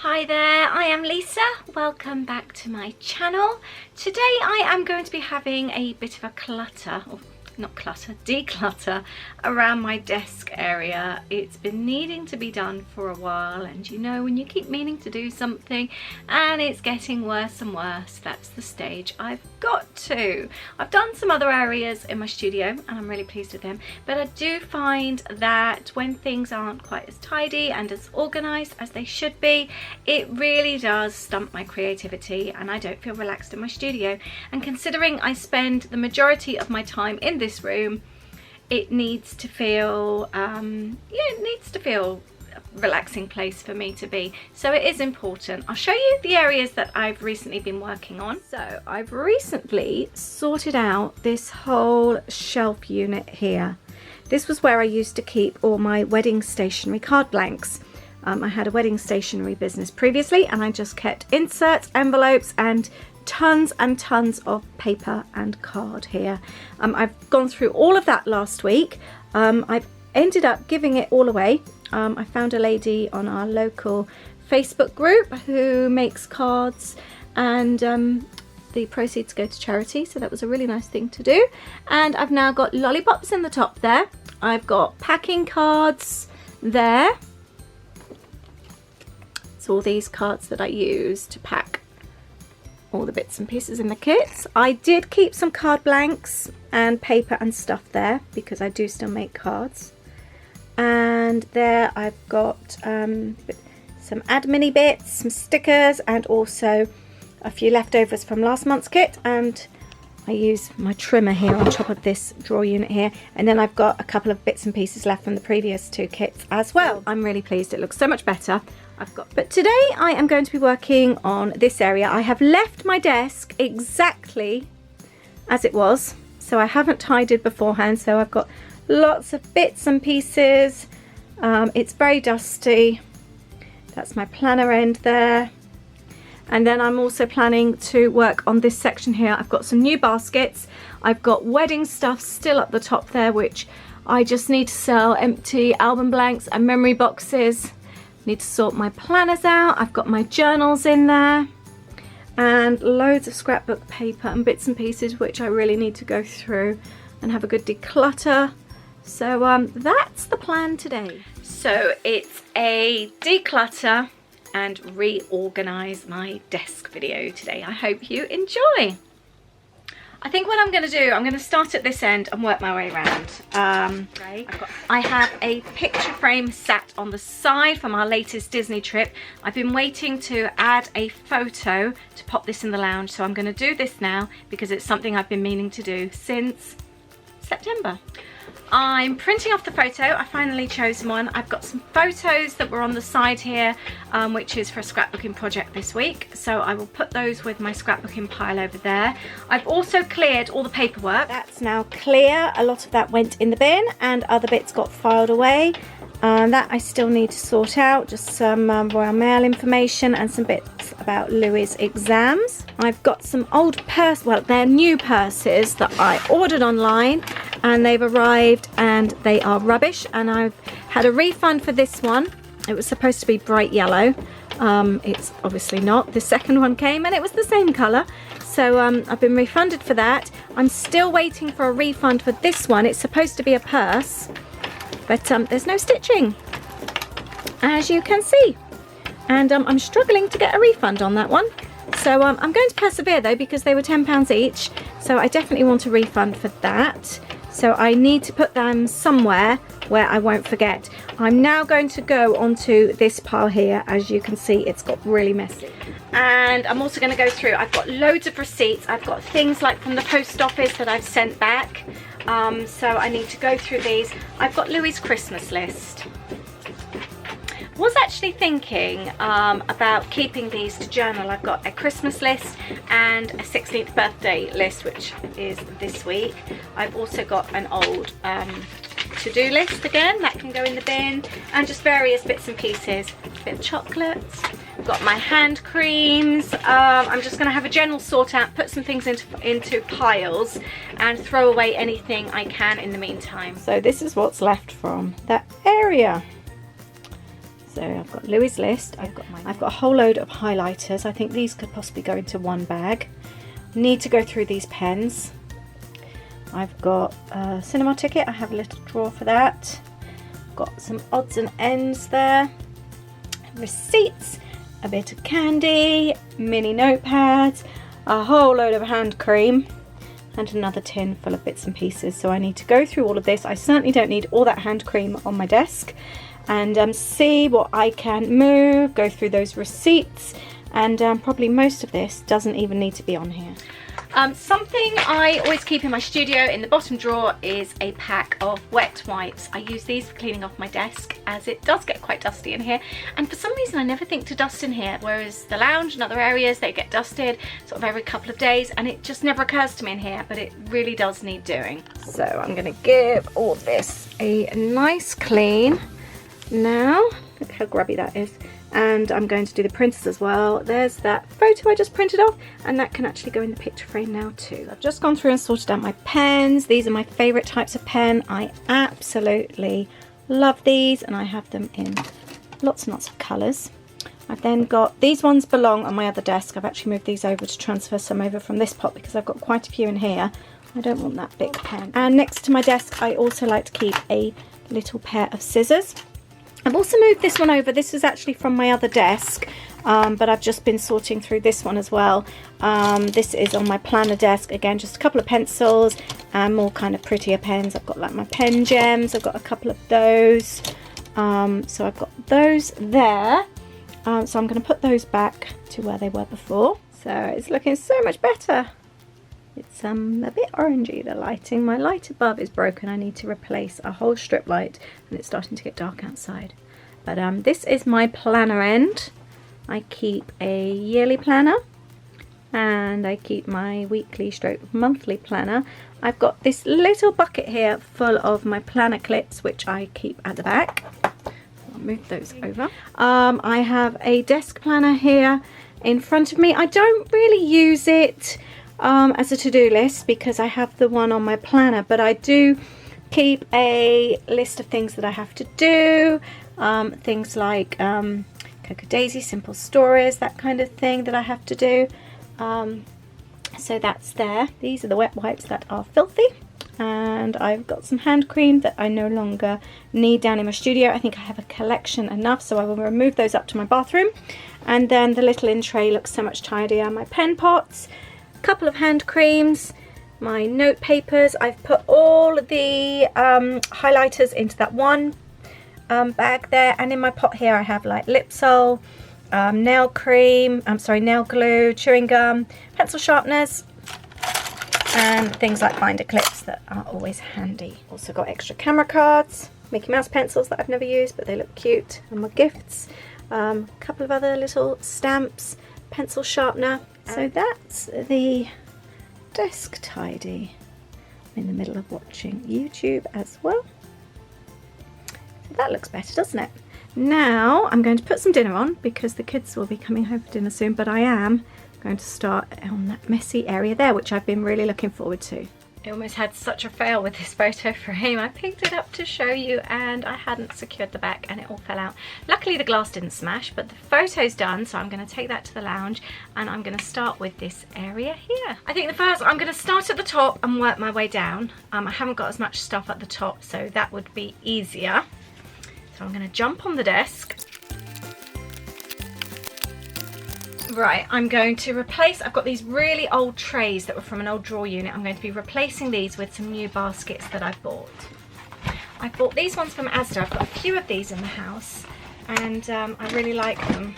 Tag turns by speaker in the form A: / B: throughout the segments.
A: Hi there, I am Lisa. Welcome back to my channel. Today I am going to be having a bit of a declutter around my desk area. It's been needing to be done for a while, and you know when you keep meaning to do something and it's getting worse and worse, that's the stage I've got to. I've done some other areas in my studio and I'm really pleased with them, but I do find that when things aren't quite as tidy and as organised as they should be, it really does stump my creativity and I don't feel relaxed in my studio. And considering I spend the majority of my time in this room, it needs to feel a relaxing place for me to be, so it is important. I'll show you the areas that I've recently been working on. So I've recently sorted out this whole shelf unit here. This was where I used to keep all my wedding stationery card blanks. I had a wedding stationery business previously and I just kept inserts, envelopes and tons of paper and card here. I've gone through all of that last week. I've ended up giving it all away. I found a lady on our local Facebook group who makes cards, and the proceeds go to charity, so that was a really nice thing to do. And I've now got lollipops in the top there. I've got packing cards there. It's all these cards that I use to pack all the bits and pieces in the kits. I did keep some card blanks and paper and stuff there because I do still make cards. And there I've got some admin-y bits, some stickers, and also a few leftovers from last month's kit. And I use my trimmer here on top of this drawer unit here. And then I've got a couple of bits and pieces left from the previous two kits as well. I'm really pleased. It looks so much better. But today I am going to be working on this area. I have left my desk exactly as it was, so I haven't tidied beforehand, so I've got lots of bits and pieces. It's very dusty. That's my planner end there. And then I'm also planning to work on this section here. I've got some new baskets. I've got wedding stuff still up the top there, which I just need to sell, empty album blanks and memory boxes. Need to sort my planners out. I've got my journals in there and loads of scrapbook paper and bits and pieces which I really need to go through and have a good declutter. So that's the plan today. So it's a declutter and reorganize my desk video today. I hope you enjoy. I think what I'm going to do, I'm going to start at this end and work my way around. I have a picture frame sat on the side from our latest Disney trip. I've been waiting to add a photo to pop this in the lounge, so I'm going to do this now because it's something I've been meaning to do since September. I'm printing off the photo. I finally chose one. I've got some photos that were on the side here, which is for a scrapbooking project this week. So I will put those with my scrapbooking pile over there. I've also cleared all the paperwork. That's now clear. A lot of that went in the bin and other bits got filed away. That I still need to sort out, just some Royal Mail information and some bits about Louis' exams. I've got some old they're new purses that I ordered online and they've arrived and they are rubbish, and I've had a refund for this one. It was supposed to be bright yellow. It's obviously not. The second one came and it was the same colour, so I've been refunded for that. I'm still waiting for a refund for this one. It's supposed to be a purse, but there's no stitching, as you can see, and I'm struggling to get a refund on that one. So I'm going to persevere though, because they were £10 each, so I definitely want a refund for that. So I need to put them somewhere where I won't forget. I'm now going to go onto this pile here. As you can see, it's got really messy. And I'm also going to go through, I've got loads of receipts. I've got things like from the post office that I've sent back. So I need to go through these. I've got Louis' Christmas list. Was actually thinking about keeping these to journal. I've got a Christmas list and a 16th birthday list, which is this week. I've also got an old to-do list again that can go in the bin, and just various bits and pieces. A bit of chocolates. I've got my hand creams. I'm just going to have a general sort out, put some things into piles and throw away anything I can in the meantime. So this is what's left from that area. So I've got Louis' list, I've got a whole load of highlighters. I think these could possibly go into one bag. Need to go through these pens. I've got a cinema ticket, I have a little drawer for that. Got some odds and ends there. Receipts, a bit of candy, mini notepads, a whole load of hand cream, and another tin full of bits and pieces. So I need to go through all of this. I certainly don't need all that hand cream on my desk, and see what I can move, go through those receipts, and probably most of this doesn't even need to be on here. Something I always keep in my studio in the bottom drawer is a pack of wet wipes. I use these for cleaning off my desk as it does get quite dusty in here, and for some reason I never think to dust in here, whereas the lounge and other areas, they get dusted sort of every couple of days, and it just never occurs to me in here, but it really does need doing. So I'm going to give all this a nice clean now. Look how grubby that is. And I'm going to do the printers as well. There's that photo I just printed off, and that can actually go in the picture frame now too. I've just gone through and sorted out my pens. These are my favourite types of pen. I absolutely love these, and I have them in lots and lots of colours. I've then got, these ones belong on my other desk. I've actually moved these over to transfer some over from this pot because I've got quite a few in here. I don't want that big pen. And next to my desk, I also like to keep a little pair of scissors. I've also moved this one over. This is actually from my other desk, but I've just been sorting through this one as well. This is on my planner desk. Again, just a couple of pencils and more kind of prettier pens. I've got like my pen gems. I've got a couple of those. So I've got those there. So I'm going to put those back to where they were before. So it's looking so much better. It's a bit orangey, the lighting. My light above is broken. I need to replace a whole strip light, and it's starting to get dark outside. But this is my planner end. I keep a yearly planner, and I keep my weekly stroke monthly planner. I've got this little bucket here full of my planner clips, which I keep at the back. I'll move those over. I have a desk planner here in front of me. I don't really use it as a to-do list because I have the one on my planner, but I do keep a list of things that I have to do, things like Cocoa Daisy, simple stories, that kind of thing that I have to do. So that's there. These are the wet wipes that are filthy, and I've got some hand cream that I no longer need down in my studio. I think I have a collection enough, so I will remove those up to my bathroom. And then the little in tray looks so much tidier. My pen pots, couple of hand creams, my note papers. I've put all the highlighters into that one bag there, and in my pot here I have like Lipsol, nail cream, nail glue, chewing gum, pencil sharpeners, and things like binder clips that are always handy. Also got extra camera cards, Mickey Mouse pencils that I've never used but they look cute, and my gifts, a couple of other little stamps, pencil sharpener. So that's the desk tidy. I'm in the middle of watching YouTube as well. So that looks better, doesn't it? Now I'm going to put some dinner on because the kids will be coming home for dinner soon, but I am going to start on that messy area there, which I've been really looking forward to. I almost had such a fail with this photo frame. I picked it up to show you and I hadn't secured the back and it all fell out. Luckily the glass didn't smash, but the photo's done, so I'm going to take that to the lounge and I'm going to start with this area here. I think I'm going to start at the top and work my way down. I haven't got as much stuff at the top, so that would be easier. So I'm going to jump on the desk. Right, I'm going to replace, I've got these really old trays that were from an old drawer unit. I'm going to be replacing these with some new baskets that I've bought. I bought these ones from Asda. I've got a few of these in the house and I really like them.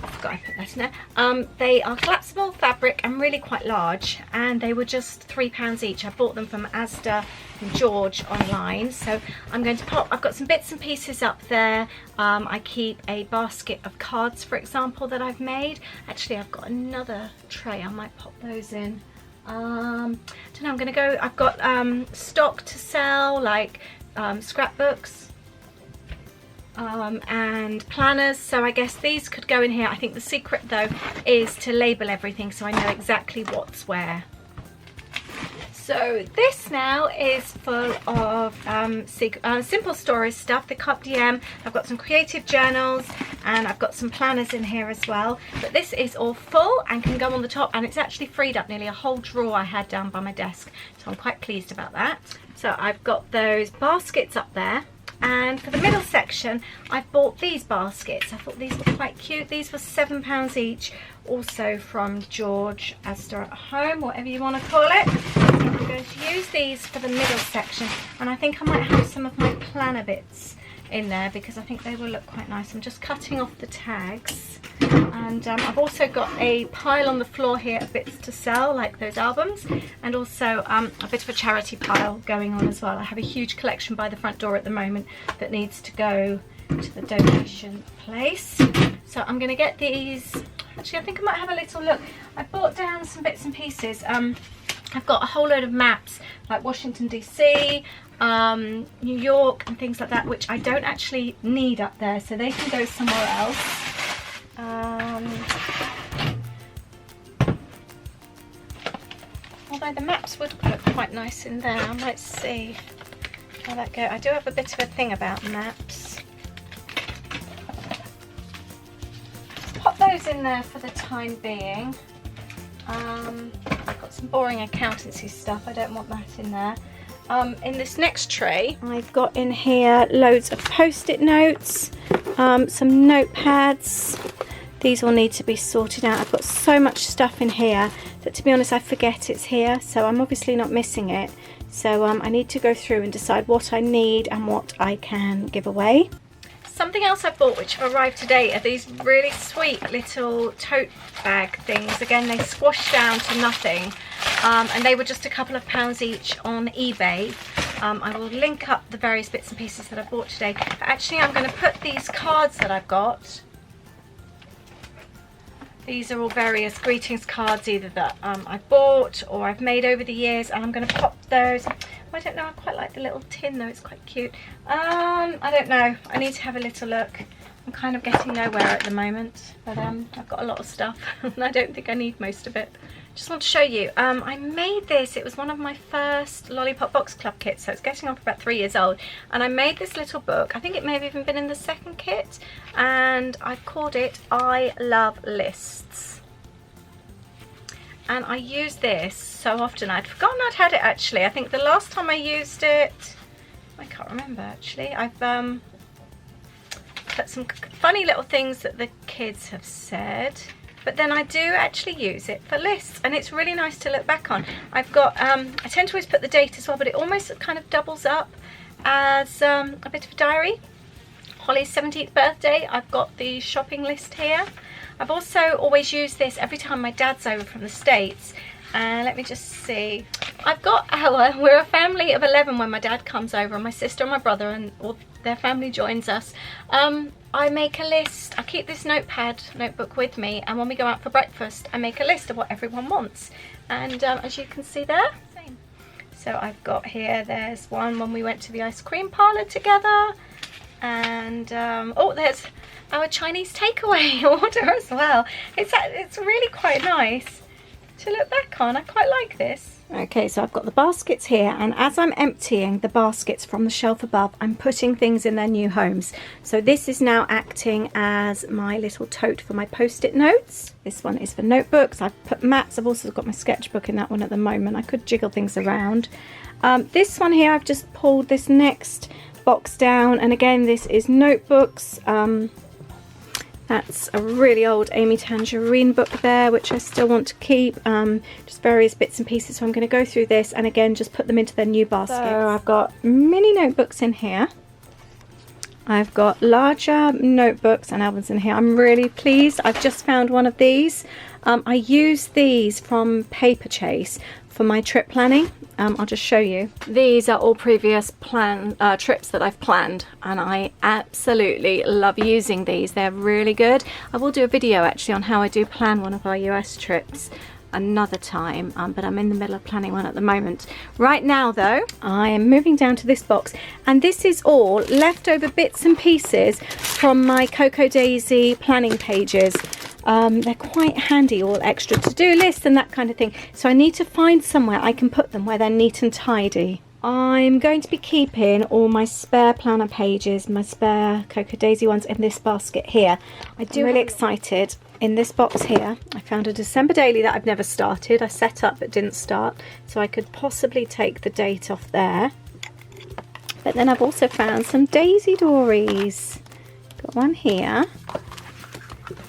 A: I forgot I put that in there. They are collapsible fabric and really quite large, and they were just £3 each. I bought them from Asda and George online. So I'm going to pop, I've got some bits and pieces up there. I keep a basket of cards, for example, that I've made. Actually, I've got another tray. I might pop those in. Don't know, I'm gonna go, I've got stock to sell, like scrapbooks and planners, so I guess these could go in here. I think the secret though is to label everything so I know exactly what's where. So this now is full of simple stories stuff, the Carpe Diem. I've got some creative journals and I've got some planners in here as well. But this is all full and can go on the top, and it's actually freed up nearly a whole drawer I had down by my desk. So I'm quite pleased about that. So I've got those baskets up there. And for the middle section, I bought these baskets. I thought these were quite cute. These were £7 each, also from George Astor at Home, whatever you want to call it. So I'm going to use these for the middle section, and I think I might have some of my planner bits in there because I think they will look quite nice. I'm just cutting off the tags, and I've also got a pile on the floor here of bits to sell, like those albums, and also a bit of a charity pile going on as well. I have a huge collection by the front door at the moment that needs to go to the donation place. So I'm going to get these. Actually, I think I might have a little look. I brought down some bits and pieces. I've got a whole load of maps like Washington DC, New York and things like that, which I don't actually need up there, so they can go somewhere else. Although the maps would look quite nice in there. I might see how that goes. I do have a bit of a thing about maps. Pop those in there for the time being. I've got some boring accountancy stuff. I don't want that in there. In this next tray, I've got in here loads of post-it notes, some notepads. These will need to be sorted out. I've got so much stuff in here that, to be honest, I forget it's here, so I'm obviously not missing it. So I need to go through and decide what I need and what I can give away. Something else I bought which have arrived today are these really sweet little tote bag things. Again, they squash down to nothing, and they were just a couple of pounds each on eBay. I will link up the various bits and pieces that I bought today. But actually, I'm going to put these cards that I've got. These are all various greetings cards, either that I've bought or I've made over the years, and I'm going to pop those. I don't know, I quite like the little tin though, it's quite cute. I don't know, I need to have a little look. I'm kind of getting nowhere at the moment, but I've got a lot of stuff and I don't think I need most of it. Just want to show you, I made this, it was one of my first Lollipop Box Club kits, so it's getting on for about 3 years old, and I made this little book. I think it may have even been in the second kit, and I've called it I Love Lists. And I use this so often. I'd forgotten I'd had it actually. I think the last time I used it, I can't remember actually. I've put some funny little things that the kids have said, but then I do actually use it for lists, and it's really nice to look back on. I've got, I tend to always put the date as well, but it almost kind of doubles up as a bit of a diary. Holly's 17th birthday, I've got the shopping list here. I've also always used this every time my dad's over from the States. Let me just see. I've got we're a family of 11 when my dad comes over, and my sister and my brother and all their family joins us. I make a list. I keep this notebook with me, and when we go out for breakfast, I make a list of what everyone wants. And as you can see there, same. So I've got here, there's one when we went to the ice cream parlour together. And oh, there's our Chinese takeaway order as well. It's really quite nice to look back on. I quite like this. Okay, so I've got the baskets here, and as I'm emptying the baskets from the shelf above, I'm putting things in their new homes. So this is now acting as my little tote for my post-it notes. This one is for notebooks. I've put maps. I've also got my sketchbook in that one at the moment. I could jiggle things around. This one here, I've just pulled this next box down, and again, this is notebooks. That's a really old Amy Tangerine book there, which I still want to keep. Just various bits and pieces. So I'm going to go through this and again just put them into their new basket. So I've got mini notebooks in here. I've got larger notebooks and albums in here. I'm really pleased. I've just found one of these. I use these from Paper Chase for my trip planning. I'll just show you. These are all previous trips that I've planned, and I absolutely love using these. They're really good. I will do a video actually on how I do plan one of our US trips another time, but I'm in the middle of planning one at the moment. Right now though, I am moving down to this box, and this is all leftover bits and pieces from my Cocoa Daisy planning pages. They're quite handy, all extra to-do lists and that kind of thing. So I need to find somewhere I can put them where they're neat and tidy. I'm going to be keeping all my spare planner pages, my spare Cocoa Daisy ones in this basket here. I'm really excited. In this box here, I found a December daily that I've never started. I set up but didn't start, so I could possibly take the date off there. But then I've also found some Daisy Dories. Got one here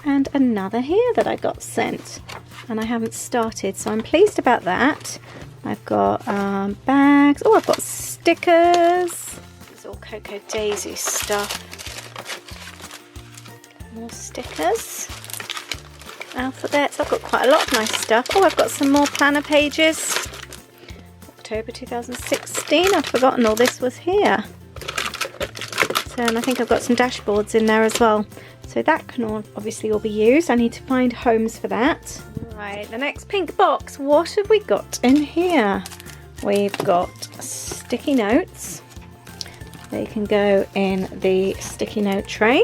A: and another here that I got sent, and I haven't started, so I'm pleased about that. I've got bags. Oh, I've got stickers. It's all Cocoa Daisy stuff. More stickers. Alphabets. I've got quite a lot of nice stuff. Oh, I've got some more planner pages. October 2016. I'd forgotten all this was here. So, and I think I've got some dashboards in there as well. So that can all obviously all be used. I need to find homes for that. Right, the next pink box. What have we got in here? We've got sticky notes. They can go in the sticky note tray.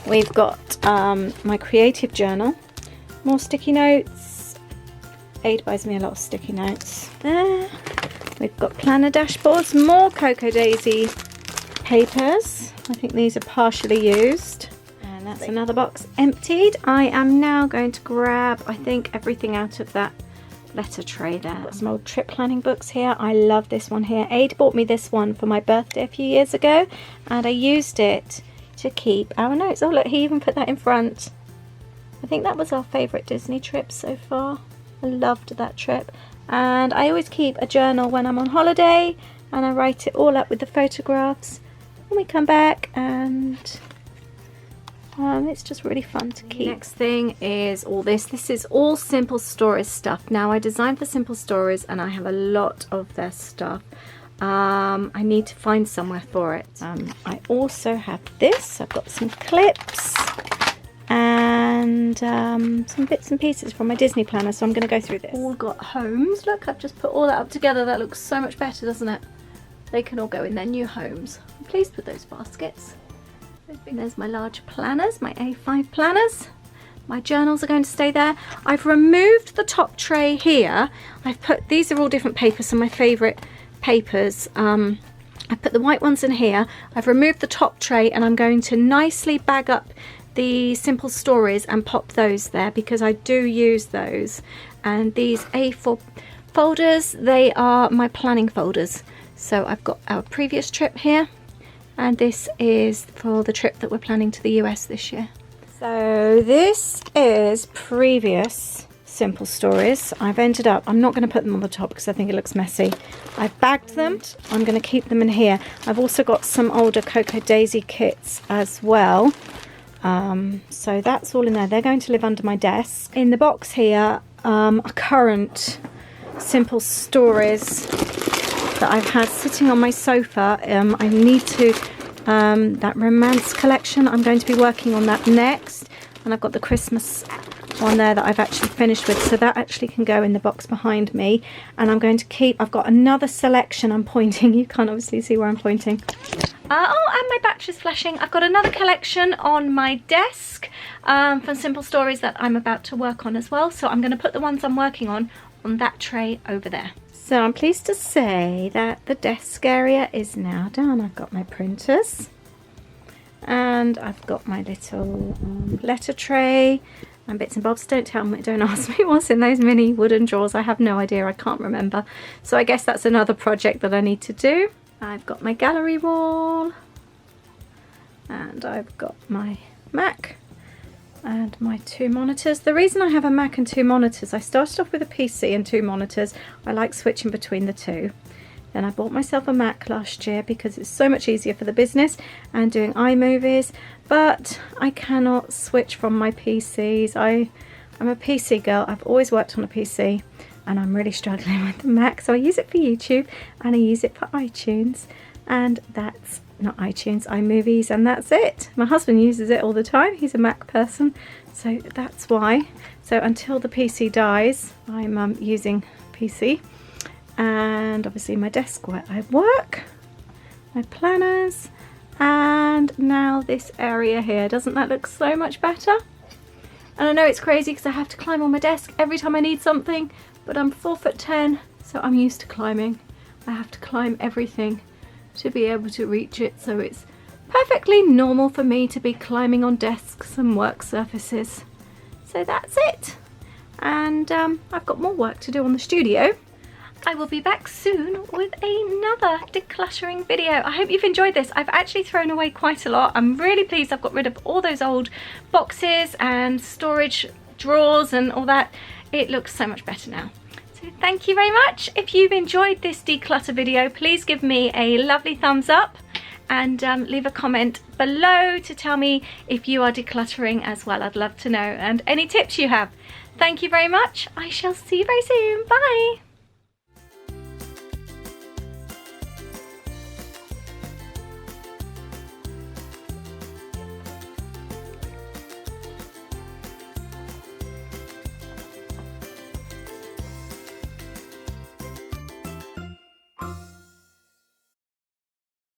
A: We've got my creative journal. More sticky notes. Aid buys me a lot of sticky notes. There. We've got planner dashboards. More Cocoa Daisy papers. I think these are partially used. And that's another box emptied. I am now going to grab, I think, everything out of that letter tray there. Got some old trip planning books here. I love this one here. Aid bought me this one for my birthday a few years ago, and I used it to keep our notes. Oh look, he even put that in front. I think that was our favourite Disney trip so far. I loved that trip. And I always keep a journal when I'm on holiday, and I write it all up with the photographs. And we come back and it's just really fun to keep. Next thing is all this. This is all Simple Stories stuff. Now I designed for Simple Stories and I have a lot of their stuff. I need to find somewhere for it. I also have this. I've got some clips and some bits and pieces from my Disney planner, so I'm going to go through this. All got homes. Look, I've just put all that up together. That looks so much better, doesn't it? They can all go in their new homes. I'm pleased with those baskets. There's my large planners, my A5 planners. My journals are going to stay there. I've removed the top tray here. I've put, these are all different papers, some of my favourite papers. I put the white ones in here. I've removed the top tray and I'm going to nicely bag up the Simple Stories and pop those there because I do use those. And these A4 folders, they are my planning folders. So I've got our previous trip here, and this is for the trip that we're planning to the US this year. So this is previous Simple Stories. I've ended up, I'm not going to put them on the top because I think it looks messy. I've bagged them. I'm going to keep them in here. I've also got some older Cocoa Daisy kits as well. So that's all in there. They're going to live under my desk. In the box here are current Simple Stories that I've had sitting on my sofa. I need to, that romance collection, I'm going to be working on that next. And I've got the Christmas one there that I've actually finished with, so that actually can go in the box behind me. And I'm going to keep, I've got another selection. I'm pointing, you can't obviously see where I'm pointing. Oh, and my battery's flashing. I've got another collection on my desk from Simple Stories that I'm about to work on as well. So I'm going to put the ones I'm working on that tray over there. So I'm pleased to say that the desk area is now done. I've got my printers and I've got my little letter tray and bits and bobs. Don't ask me what's in those mini wooden drawers. I have no idea, I can't remember. So I guess that's another project that I need to do. I've got my gallery wall and I've got my Mac and my 2 monitors. The reason I have a Mac and 2 monitors, I started off with a PC and 2 monitors. I like switching between the two. Then I bought myself a Mac last year because it's so much easier for the business and doing iMovies, but I cannot switch from my PCs. I'm a PC girl. I've always worked on a PC and I'm really struggling with the Mac, so I use it for YouTube and I use it for iTunes, and that's not iTunes, iMovies, and that's it. My husband uses it all the time. He's a Mac person, so that's why. So until the PC dies, I'm using PC. And obviously my desk where I work, my planners, and now this area here. Doesn't that look so much better? And I know it's crazy because I have to climb on my desk every time I need something, but I'm 4'10", so I'm used to climbing. I have to climb everything to be able to reach it, so it's perfectly normal for me to be climbing on desks and work surfaces. So that's it. And I've got more work to do on the studio. I will be back soon with another decluttering video. I hope you've enjoyed this. I've actually thrown away quite a lot. I'm really pleased I've got rid of all those old boxes and storage drawers and all that. It looks so much better now. So thank you very much. If you've enjoyed this declutter video, please give me a lovely thumbs up and leave a comment below to tell me if you are decluttering as well. I'd love to know, and any tips you have. Thank you very much. I shall see you very soon. Bye.